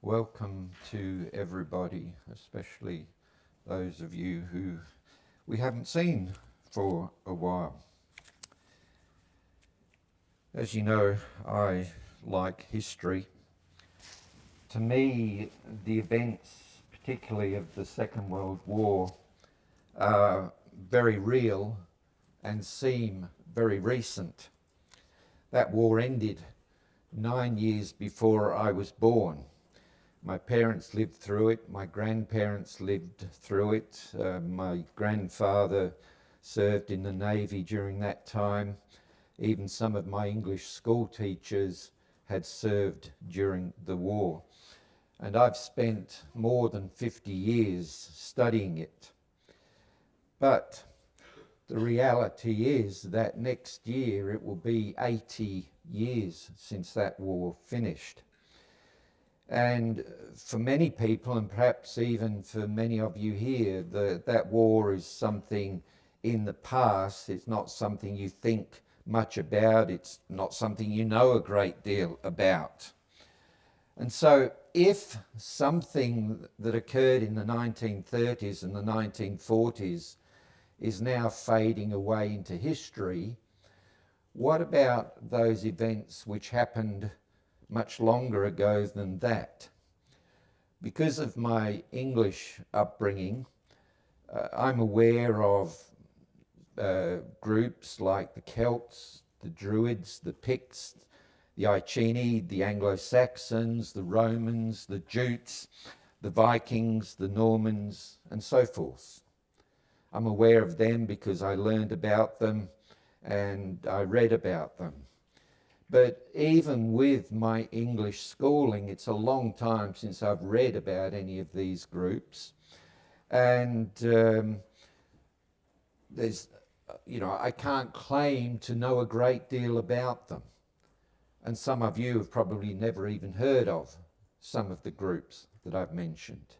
Welcome to everybody, especially those of you who we haven't seen for a while. As you know, I like history. To me, the events, particularly of the Second World War, are very real and seem very recent. That war ended 9 years before I was born. My parents lived through it. My grandparents lived through it. My grandfather served in the Navy during that time. Even some of my English school teachers had served during the war. And I've spent more than 50 years studying it. But the reality is that next year it will be 80 years since that war finished. And for many people, and perhaps even for many of you here, that war is something in the past. It's not something you think much about. It's not something you know a great deal about. And so if something that occurred in the 1930s and the 1940s is now fading away into history, what about those events which happened much longer ago than that? Because of my English upbringing, I'm aware of groups like the Celts, the Druids, the Picts, the Iceni, the Anglo-Saxons, the Romans, the Jutes, the Vikings, the Normans, and so forth. I'm aware of them because I learned about them and I read about them. But even with my English schooling, it's a long time since I've read about any of these groups. And I can't claim to know a great deal about them. And some of you have probably never even heard of some of the groups that I've mentioned.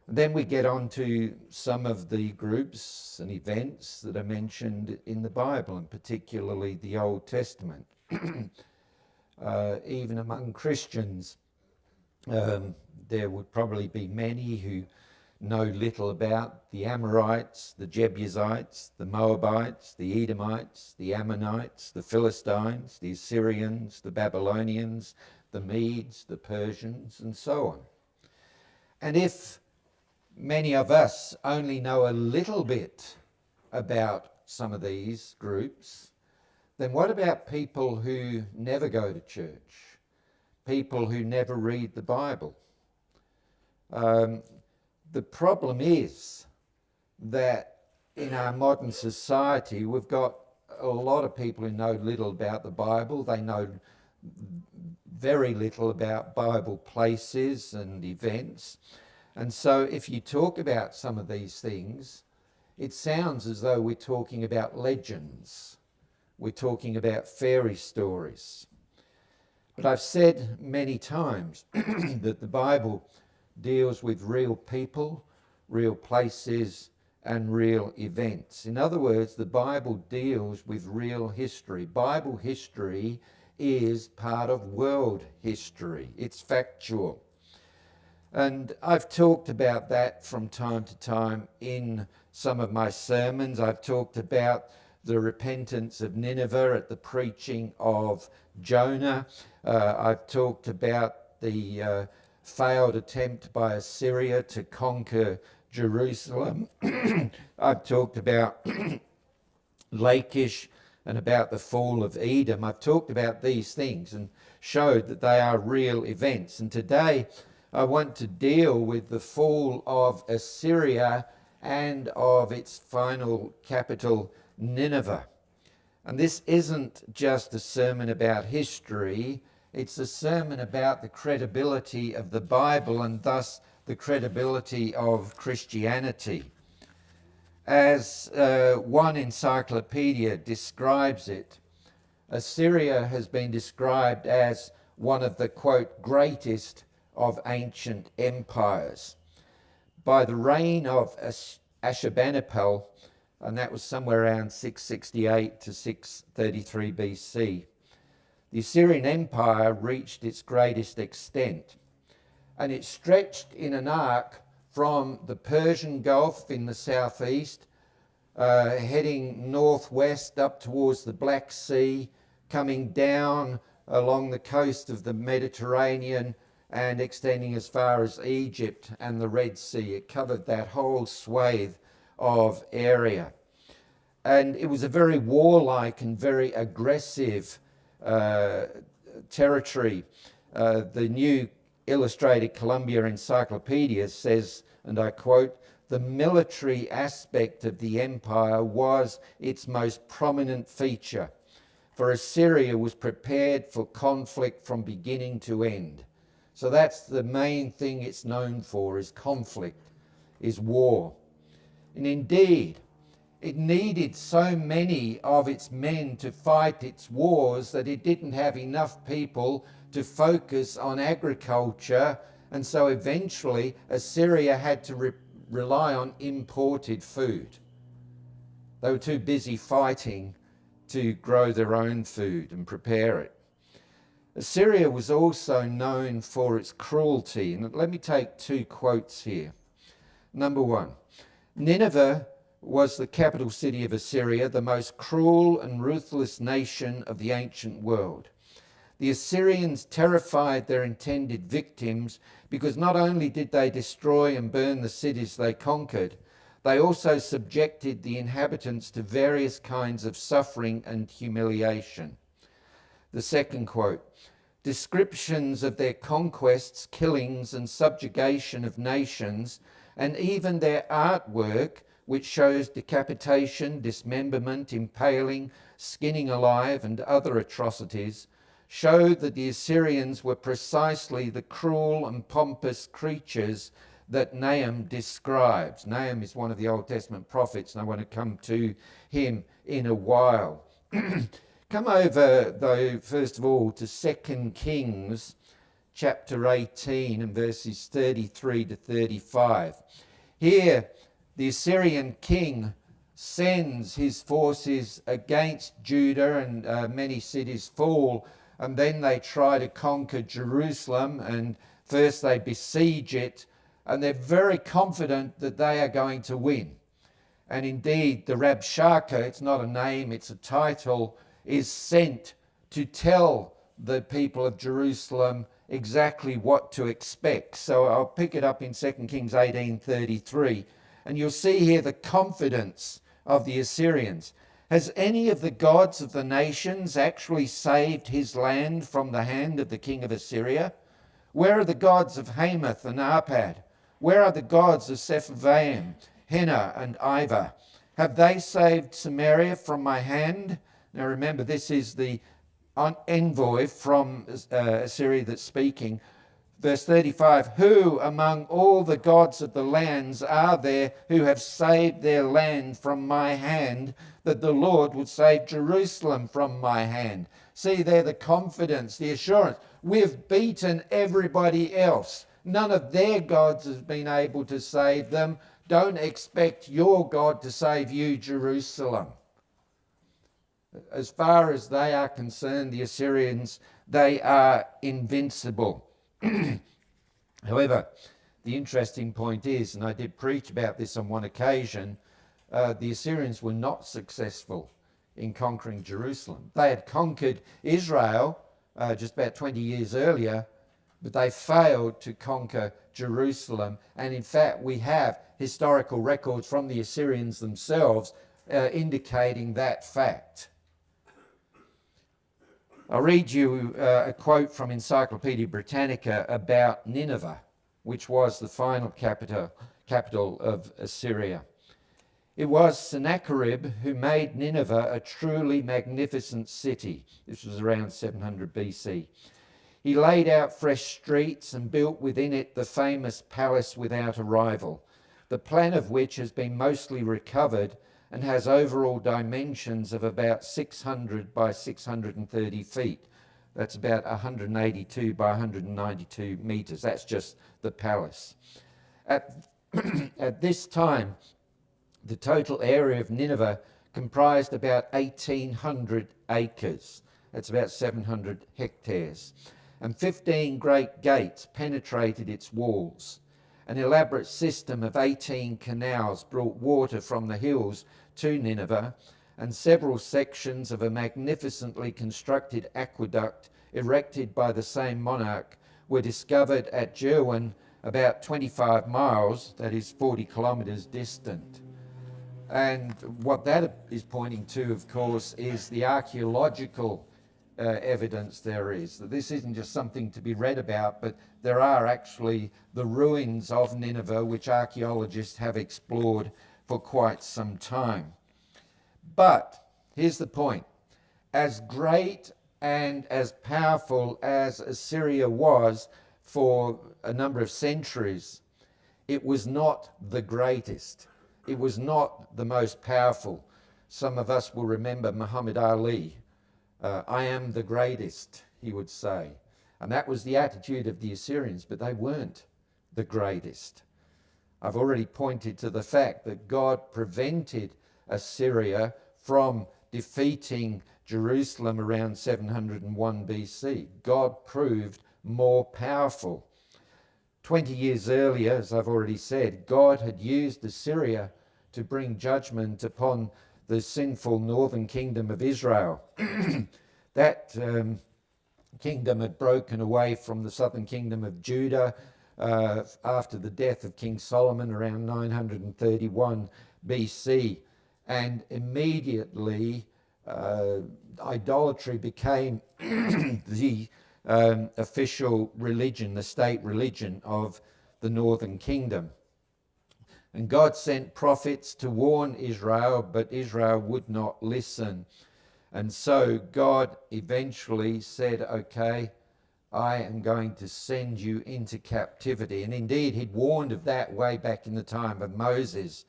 And then we get on to some of the groups and events that are mentioned in the Bible, and particularly the Old Testament. Even among Christians, there would probably be many who know little about the Amorites, the Jebusites, the Moabites, the Edomites, the Ammonites, the Philistines, the Assyrians, the Babylonians, the Medes, the Persians, and so on. And if many of us only know a little bit about some of these groups, then what about people who never go to church? People who never read the Bible? The problem is that in our modern society, we've got a lot of people who know little about the Bible. They know very little about Bible places and events. And so if you talk about some of these things, it sounds as though we're talking about legends. We're talking about fairy stories. But I've said many times that the Bible deals with real people, real places, and real events. In other words, the Bible deals with real history. Bible history is part of world history. It's factual. And I've talked about that from time to time in some of my sermons. I've talked about the repentance of Nineveh at the preaching of Jonah. I've talked about the failed attempt by Assyria to conquer Jerusalem. I've talked about Lachish and about the fall of Edom. I've talked about these things and showed that they are real events. And today I want to deal with the fall of Assyria and of its final capital, Nineveh. And this isn't just a sermon about history, it's a sermon about the credibility of the Bible and thus the credibility of Christianity. As one encyclopedia describes it, Assyria has been described as one of the, quote, greatest of ancient empires. By the reign of Ashurbanipal, and that was somewhere around 668 to 633 BC, the Assyrian Empire reached its greatest extent, and it stretched in an arc from the Persian Gulf in the southeast, heading northwest up towards the Black Sea, coming down along the coast of the Mediterranean and extending as far as Egypt and the Red Sea. It covered that whole swathe of area. And it was a very warlike and very aggressive territory. The New Illustrated Columbia Encyclopedia says, and I quote, "The military aspect of the empire was its most prominent feature, for Assyria was prepared for conflict from beginning to end." So that's the main thing it's known for, is conflict, is war. And indeed, it needed so many of its men to fight its wars that it didn't have enough people to focus on agriculture, and so eventually Assyria had to rely on imported food. They were too busy fighting to grow their own food and prepare it. Assyria was also known for its cruelty, and let me take two quotes here. Number one, Nineveh was the capital city of Assyria, the most cruel and ruthless nation of the ancient world. The Assyrians terrified their intended victims because not only did they destroy and burn the cities they conquered, they also subjected the inhabitants to various kinds of suffering and humiliation. The second quote, descriptions of their conquests, killings, and subjugation of nations, and even their artwork, which shows decapitation, dismemberment, impaling, skinning alive, and other atrocities, showed that the Assyrians were precisely the cruel and pompous creatures that Nahum describes. Nahum is one of the Old Testament prophets, and I want to come to him in a while. Come over, though, first of all, to 2 Kings chapter 18 and verses 33 to 35. Here, the Assyrian king sends his forces against Judah, and many cities fall, and then they try to conquer Jerusalem, and first they besiege it, and they're very confident that they are going to win. And indeed, the Rabshakeh, it's not a name, it's a title, is sent to tell the people of Jerusalem exactly what to expect. So I'll pick it up in 2 Kings 18:33, and you'll see here the confidence of the Assyrians. Has any of the gods of the nations actually saved his land from the hand of the king of Assyria? Where are the gods of Hamath and Arpad? Where are the gods of Sepharvaim, Henna and Ivah? Have they saved Samaria from my hand? Now remember, this is the envoy from Assyria that's speaking. Verse 35, who among all the gods of the lands are there who have saved their land from my hand, that the Lord would save Jerusalem from my hand? See there the confidence, the assurance. We've beaten everybody else. None of their gods has been able to save them. Don't expect your God to save you, Jerusalem. As far as they are concerned, the Assyrians, they are invincible. However, the interesting point is, and I did preach about this on one occasion, the Assyrians were not successful in conquering Jerusalem. They had conquered Israel just about 20 years earlier, but they failed to conquer Jerusalem. And in fact, we have historical records from the Assyrians themselves indicating that fact. I'll read you a quote from Encyclopedia Britannica about Nineveh, which was the final capital of Assyria. It was Sennacherib who made Nineveh a truly magnificent city. This was around 700 BC. He laid out fresh streets and built within it the famous palace without a rival, the plan of which has been mostly recovered and has overall dimensions of about 600 by 630 feet. That's about 182 by 192 meters. That's just the palace. At this time, the total area of Nineveh comprised about 1,800 acres. That's about 700 hectares. And 15 great gates penetrated its walls. An elaborate system of 18 canals brought water from the hills to Nineveh, and several sections of a magnificently constructed aqueduct erected by the same monarch were discovered at Jerwin, about 25 miles, that is 40 kilometres distant. And what that is pointing to, of course, is the archaeological evidence there is. That this isn't just something to be read about, but there are actually the ruins of Nineveh, which archaeologists have explored for quite some time. But here's the point. As great and as powerful as Assyria was for a number of centuries, it was not the greatest. It was not the most powerful. Some of us will remember Muhammad Ali. I am the greatest, he would say. And that was the attitude of the Assyrians, but they weren't the greatest. I've already pointed to the fact that God prevented Assyria from defeating Jerusalem around 701 BC. God proved more powerful. 20 years earlier, as I've already said, God had used Assyria to bring judgment upon the sinful northern kingdom of Israel. That kingdom had broken away from the southern kingdom of Judah after the death of King Solomon around 931 BC. And immediately idolatry became the official religion, the state religion of the northern kingdom. And God sent prophets to warn Israel, but Israel would not listen. And so God eventually said, okay, I am going to send you into captivity. And indeed, he'd warned of that way back in the time of Moses.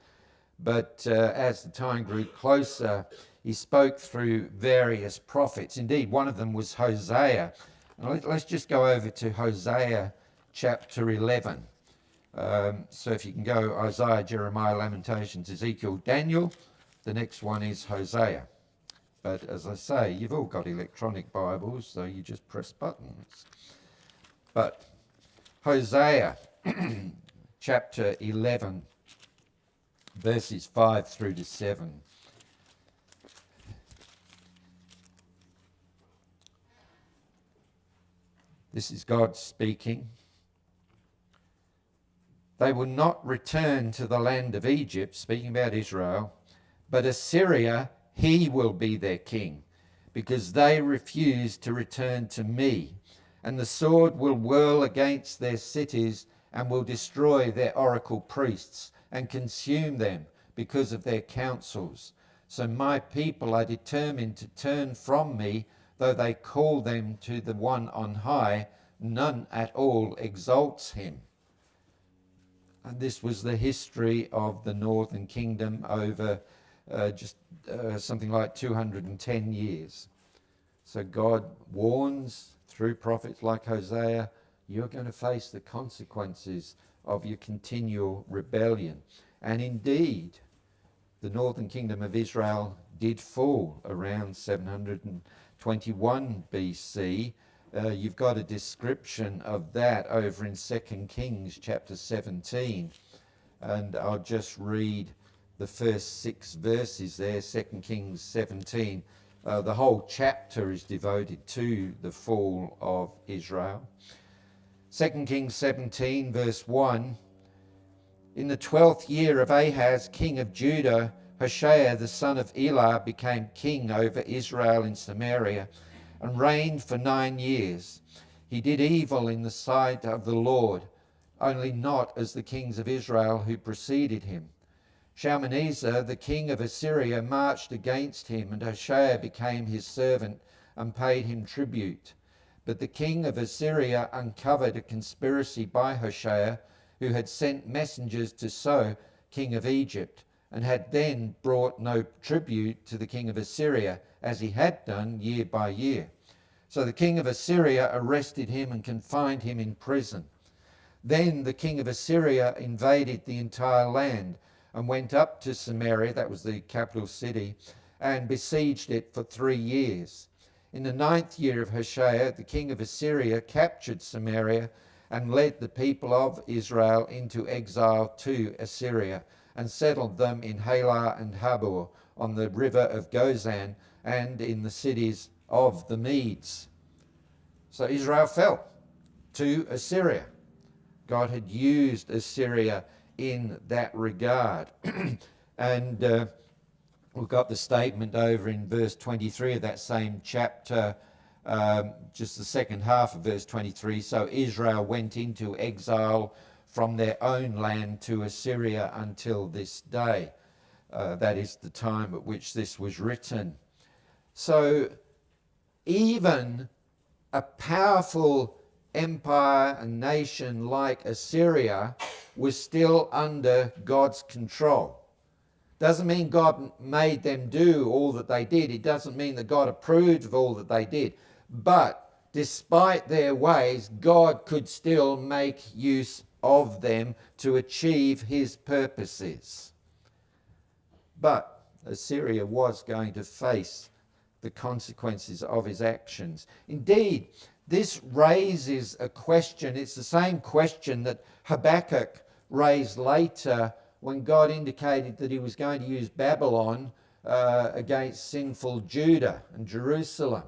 But as the time grew closer, he spoke through various prophets. Indeed, one of them was Hosea. Let's just go over to Hosea chapter 11. So if you can go Isaiah, Jeremiah, Lamentations, Ezekiel, Daniel. The next one is Hosea. But as I say, you've all got electronic Bibles, so you just press buttons. But Hosea chapter 11, verses 5 through to 7. This is God speaking. They will not return to the land of Egypt, speaking about Israel, but Assyria, he will be their king, because they refuse to return to me. And the sword will whirl against their cities and will destroy their oracle priests and consume them because of their counsels. So my people are determined to turn from me, though they call them to the one on high, none at all exalts him. And this was the history of the northern kingdom over something like 210 years. So God warns through prophets like Hosea, you're going to face the consequences of your continual rebellion. And indeed, the northern kingdom of Israel did fall around 721 BC. You've got a description of that over in 2 Kings chapter 17. And I'll just read the first 6 verses there, 2 Kings 17. The whole chapter is devoted to the fall of Israel. 2 Kings 17 verse 1. In the 12th year of Ahaz, king of Judah, Hoshea the son of Elah became king over Israel in Samaria and reigned for 9 years. He did evil in the sight of the Lord, only not as the kings of Israel who preceded him. Shalmaneser, the king of Assyria, marched against him, and Hoshea became his servant and paid him tribute. But the king of Assyria uncovered a conspiracy by Hoshea, who had sent messengers to So, king of Egypt, and had then brought no tribute to the king of Assyria, as he had done year by year. So the king of Assyria arrested him and confined him in prison. Then the king of Assyria invaded the entire land and went up to Samaria, that was the capital city, and besieged it for 3 years. In the 9th year of Hoshea, the king of Assyria captured Samaria and led the people of Israel into exile to Assyria and settled them in Halah and Habor on the river of Gozan and in the cities of the Medes. So Israel fell to Assyria. God had used Assyria in that regard. And we've got the statement over in verse 23 of that same chapter, just the second half of verse 23. So Israel went into exile from their own land to Assyria until this day. That is the time at which this was written. So even a powerful empire and nation like Assyria was still under God's control. Doesn't mean God made them do all that they did. It doesn't mean that God approved of all that they did. But despite their ways, God could still make use of them to achieve his purposes. But Assyria was going to face the consequences of his actions. Indeed, this raises a question. It's the same question that Habakkuk raised later when God indicated that he was going to use Babylon against sinful Judah and Jerusalem.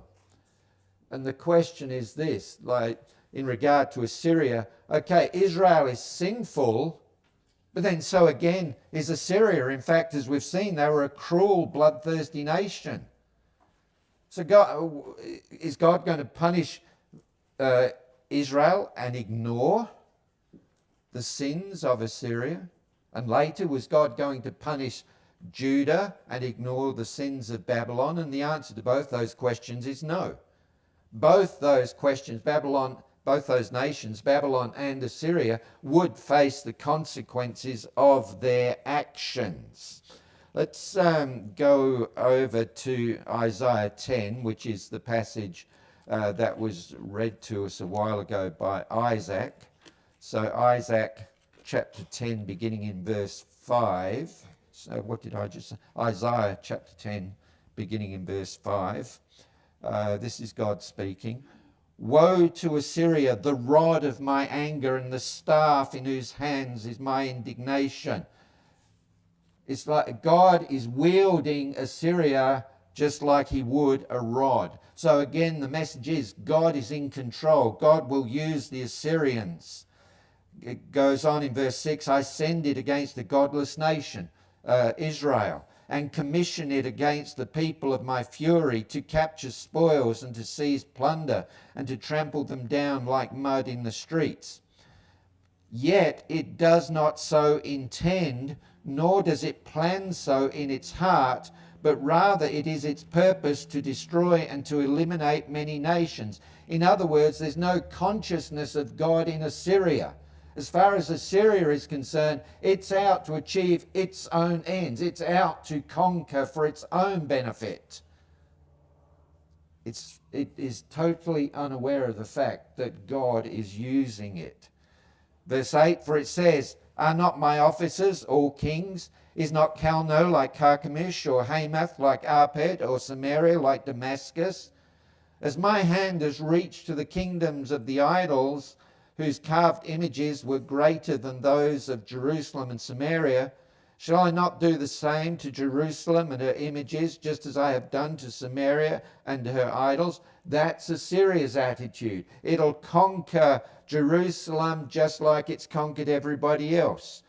And the question is this, like in regard to Assyria, okay, Israel is sinful, but then so again is Assyria. In fact, as we've seen, they were a cruel, bloodthirsty nation. So is God going to punish Israel and ignore the sins of Assyria? And later, was God going to punish Judah and ignore the sins of Babylon? And the answer to both those questions is no. Both those questions, both those nations, Babylon and Assyria, would face the consequences of their actions. Let's go over to Isaiah 10, which is the passage that was read to us a while ago by Isaac. So Isaac chapter 10, beginning in verse 5. So what did I just say? Isaiah chapter 10, beginning in verse 5. This is God speaking. Woe to Assyria, the rod of my anger and the staff in whose hands is my indignation. It's like God is wielding Assyria just like he would a rod. So again, the message is God is in control. God will use the Assyrians. It goes on in verse 6, I send it against the godless nation, Israel, and commission it against the people of my fury to capture spoils and to seize plunder and to trample them down like mud in the streets. Yet it does not so intend, nor does it plan so in its heart, but rather it is its purpose to destroy and to eliminate many nations. In other words, there's no consciousness of God in Assyria. As far as Assyria is concerned, it's out to achieve its own ends. It's out to conquer for its own benefit. It is totally unaware of the fact that God is using it. Verse 8, for it says, are not my officers all kings? Is not Calno like Carchemish, or Hamath like Arpad, or Samaria like Damascus? As my hand has reached to the kingdoms of the idols, whose carved images were greater than those of Jerusalem and Samaria, shall I not do the same to Jerusalem and her images, just as I have done to Samaria and her idols? That's Assyria's attitude. It'll conquer Jerusalem just like it's conquered everybody else.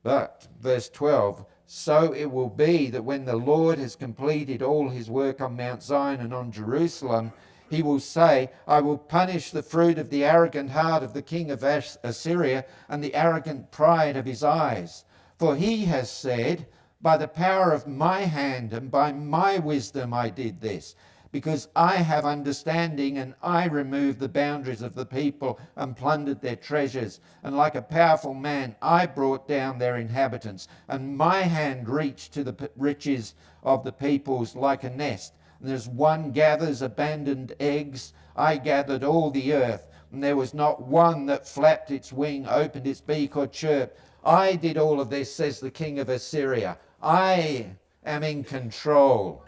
But, verse 12, so it will be that when the Lord has completed all his work on Mount Zion and on Jerusalem, he will say, I will punish the fruit of the arrogant heart of the king of Assyria and the arrogant pride of his eyes. For he has said, by the power of my hand and by my wisdom I did this, because I have understanding and I removed the boundaries of the people and plundered their treasures. And like a powerful man, I brought down their inhabitants, and my hand reached to the riches of the peoples like a nest. And as one gathers abandoned eggs, I gathered all the earth, and there was not one that flapped its wing, opened its beak, or chirped. I did all of this, says the king of Assyria. I am in control.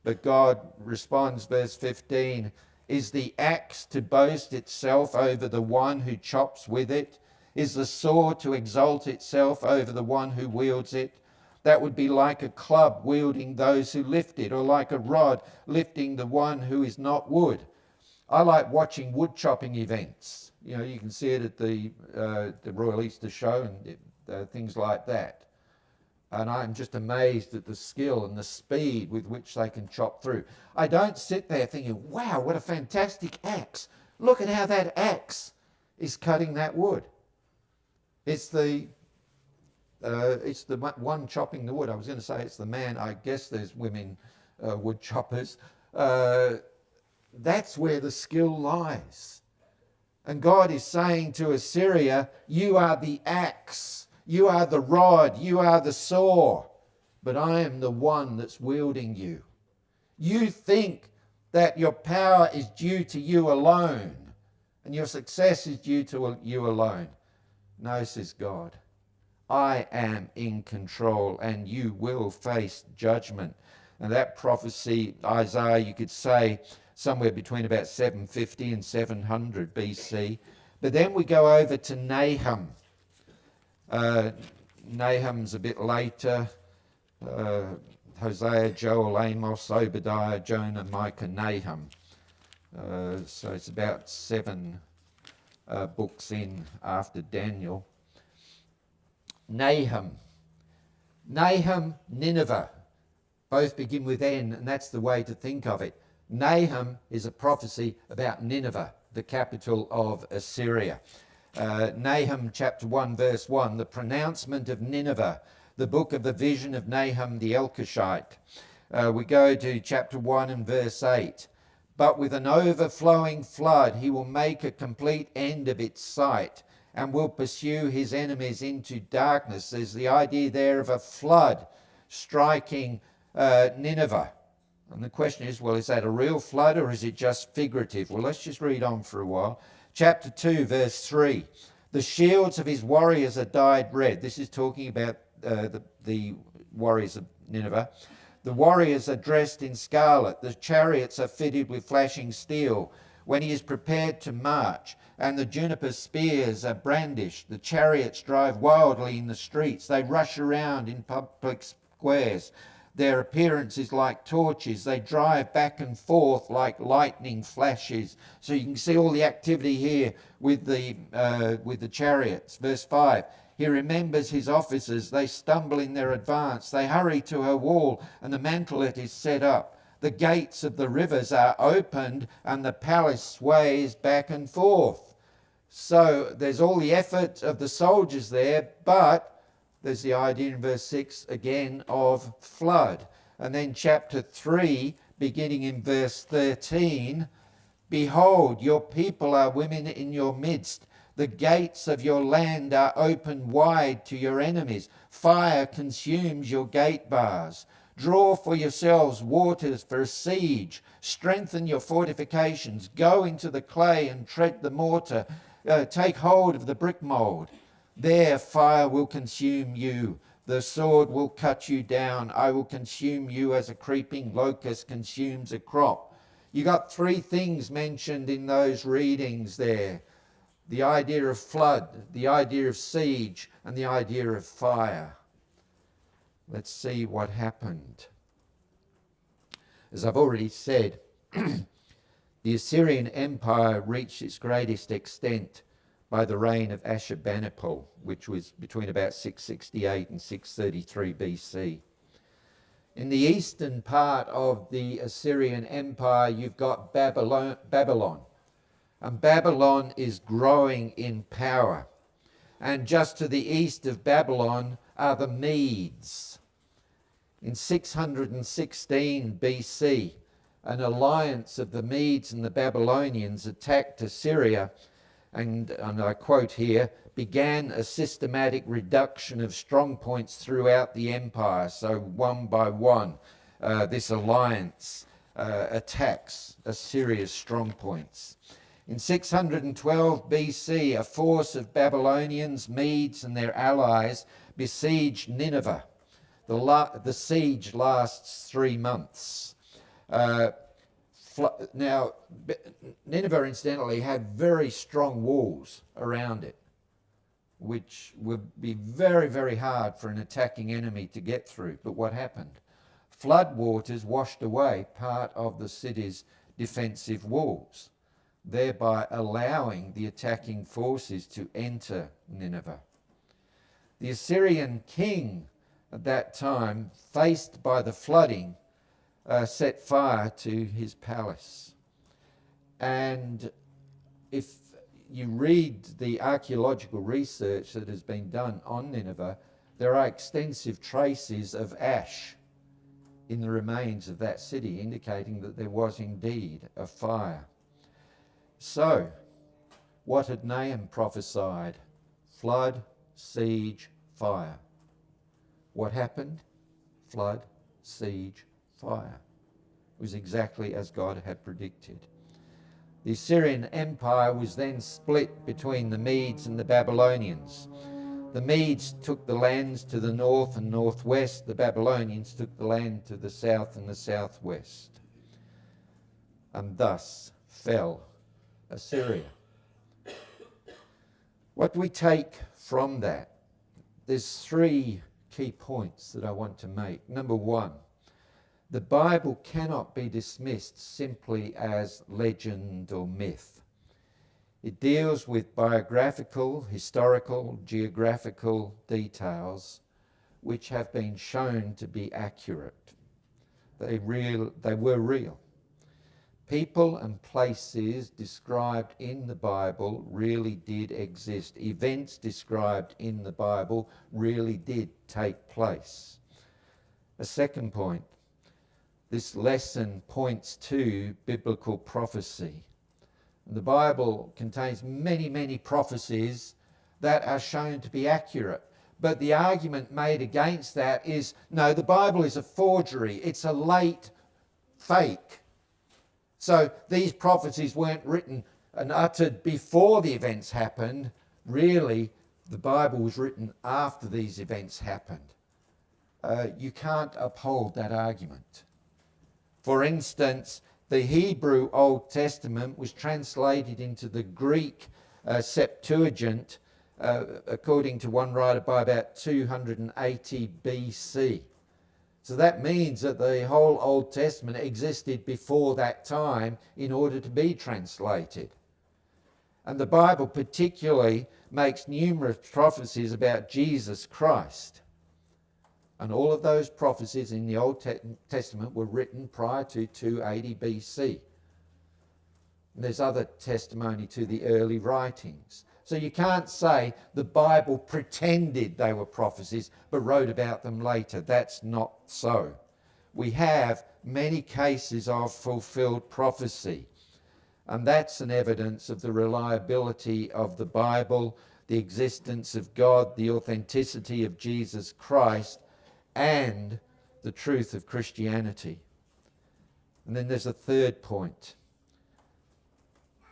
But God responds, verse 15, is the axe to boast itself over the one who chops with it? Is the sword to exalt itself over the one who wields it? That would be like a club wielding those who lift it, or like a rod lifting the one who is not wood. I like watching wood chopping events. You know, you can see it at the Royal Easter Show and things like that. And I'm just amazed at the skill and the speed with which they can chop through. I don't sit there thinking, wow, what a fantastic axe. Look at how that axe is cutting that wood. It's the one chopping the wood. I was going to say it's the man. I guess there's women wood choppers. That's where the skill lies. And God is saying to Assyria, you are the axe, you are the rod, you are the saw, but I am the one that's wielding you. You think that your power is due to you alone and your success is due to you alone. No, says God, I am in control and you will face judgment. And that prophecy, Isaiah, you could say somewhere between about 750 and 700 BC. But then we go over to Nahum. Nahum's a bit later. Hosea, Joel, Amos, Obadiah, Jonah, Micah, Nahum. So it's about 7 books in after Daniel. Nahum, Nineveh, both begin with N, and that's the way to think of it. Nahum is a prophecy about Nineveh, the capital of Assyria. Nahum chapter 1 verse 1, the pronouncement of Nineveh, the book of the vision of Nahum the Elkoshite. We go to chapter 1 and verse 8. But with an overflowing flood he will make a complete end of its sight and will pursue his enemies into darkness. There's the idea there of a flood striking Nineveh. And the question is, well, is that a real flood or is it just figurative? Well, let's just read on for a while. Chapter 2, verse 3. The shields of his warriors are dyed red. This is talking about the warriors of Nineveh. The warriors are dressed in scarlet. The chariots are fitted with flashing steel. When he is prepared to march, and the juniper spears are brandished, the chariots drive wildly in the streets. They rush around in public squares. Their appearance is like torches. They drive back and forth like lightning flashes. So you can see all the activity here with the chariots. Verse 5. He remembers his officers. They stumble in their advance. They hurry to her wall, and the mantelet is set up. The gates of the rivers are opened, and the palace sways back and forth. So there's all the effort of the soldiers there, but there's the idea in verse 6 again of flood. And then chapter 3, beginning in verse 13, behold, your people are women in your midst. The gates of your land are open wide to your enemies. Fire consumes your gate bars. Draw for yourselves waters for a siege. Strengthen your fortifications. Go into the clay and tread the mortar. Take hold of the brick mold. There fire will consume you. The sword will cut you down. I will consume you as a creeping locust consumes a crop. You got 3 things mentioned in those readings there. The idea of flood, the idea of siege, and the idea of fire. Let's see what happened. As I've already said, the Assyrian Empire reached its greatest extent by the reign of Ashurbanipal, which was between about 668 and 633 BC. In the eastern part of the Assyrian Empire, you've got Babylon. And Babylon is growing in power. And just to the east of Babylon are the Medes. In 616 BC, an alliance of the Medes and the Babylonians attacked Assyria and I quote here, began a systematic reduction of strong points throughout the empire. So one by one, this alliance attacks Assyria's strong points. In 612 BC, a force of Babylonians, Medes and their allies besieged Nineveh. The siege lasts 3 months. Uh, Now, Nineveh, incidentally, had very strong walls around it, which would be very, very hard for an attacking enemy to get through. But what happened? Flood waters washed away part of the city's defensive walls, thereby allowing the attacking forces to enter Nineveh. The Assyrian king at that time, faced by the flooding, set fire to his palace. And if you read the archaeological research that has been done on Nineveh, there are extensive traces of ash in the remains of that city, indicating that there was indeed a fire. So, what had Nahum prophesied? Flood, siege, fire. What happened? Flood, siege, fire. It was exactly as God had predicted. The Assyrian Empire was then split between the Medes and the Babylonians. The Medes took the lands to the north and northwest. The Babylonians took the land to the south and the southwest. And thus fell Assyria. What do we take from that? There's three key points that I want to make. Number one, the Bible cannot be dismissed simply as legend or myth. It deals with biographical, historical, geographical details which have been shown to be accurate. They were real. People and places described in the Bible really did exist. Events described in the Bible really did take place. A second point, this lesson points to biblical prophecy. The Bible contains many, many prophecies that are shown to be accurate. But the argument made against that is, no, the Bible is a forgery. It's a late fake. So these prophecies weren't written and uttered before the events happened. Really, the Bible was written after these events happened. You can't uphold that argument. For instance, the Hebrew Old Testament was translated into the Greek Septuagint, according to one writer, by about 280 BC. So that means that the whole Old Testament existed before that time in order to be translated. And the Bible particularly makes numerous prophecies about Jesus Christ. And all of those prophecies in the Old Testament were written prior to 280 BC. And there's other testimony to the early writings. So you can't say the Bible pretended they were prophecies but wrote about them later. That's not so. We have many cases of fulfilled prophecy. And that's an evidence of the reliability of the Bible, the existence of God, the authenticity of Jesus Christ, and the truth of Christianity. And then there's a third point.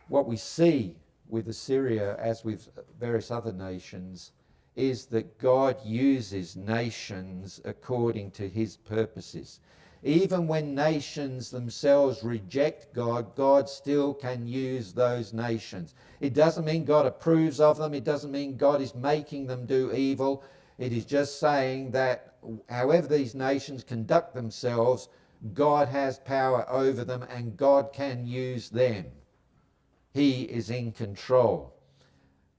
What we see with Assyria, as with various other nations, is that God uses nations according to his purposes. Even when nations themselves reject God, God still can use those nations. It doesn't mean God approves of them. It doesn't mean God is making them do evil. It is just saying that however these nations conduct themselves, God has power over them and God can use them. He is in control.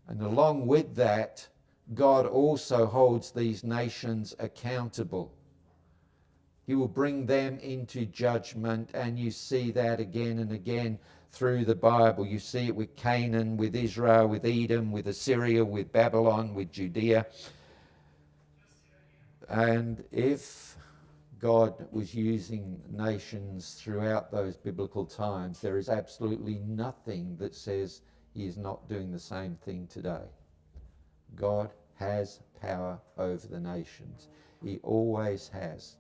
And along with that, God also holds these nations accountable. He will bring them into judgment, and you see that again and again through the Bible. You see it with Canaan, with Israel, with Edom, with Assyria, with Babylon, with Judea. And if God was using nations throughout those biblical times, there is absolutely nothing that says he is not doing the same thing today. God has power over the nations. He always has.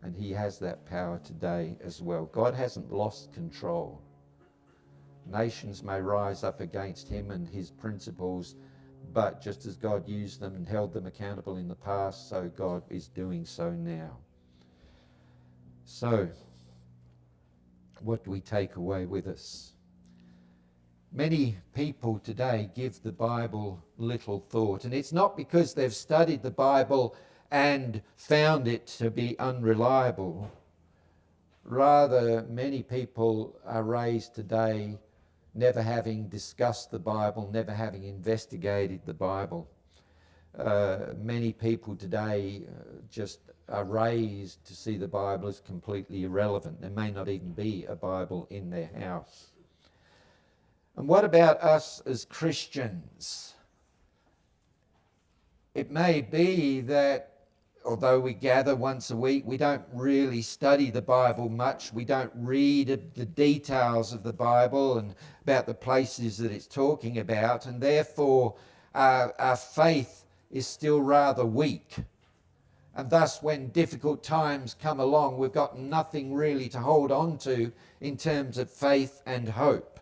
And he has that power today as well. God hasn't lost control. Nations may rise up against him and his principles, but just as God used them and held them accountable in the past, so God is doing so now. So, What do we take away with us? Many people today give the Bible little thought, and it's not because they've studied the Bible and found it to be unreliable. Rather, many people are raised today never having discussed the Bible, never having investigated the Bible. Many people today just are raised to see the Bible as completely irrelevant. There may not even be a Bible in their house. And what about us as Christians? It may be that although we gather once a week, we don't really study the Bible much. We don't read the details of the Bible and about the places that it's talking about, and therefore our faith is still rather weak. And thus, when difficult times come along, we've got nothing really to hold on to in terms of faith and hope.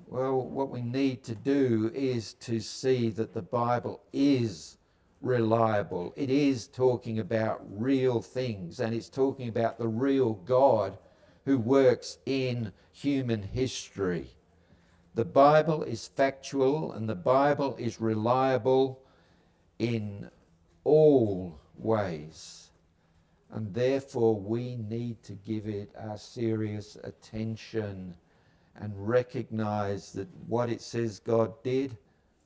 Well, what we need to do is to see that the Bible is reliable. It is talking about real things, and it's talking about the real God who works in human history. The Bible is factual, and the Bible is reliable in all ways. And therefore we need to give it our serious attention and recognize that what it says God did,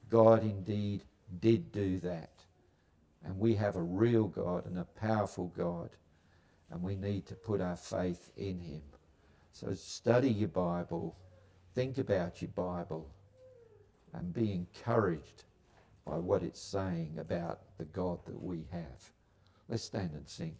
God indeed did do that. And we have a real God and a powerful God, and we need to put our faith in him. So study your Bible, think about your Bible, and be encouraged by what it's saying about the God that we have. Let's stand and sing.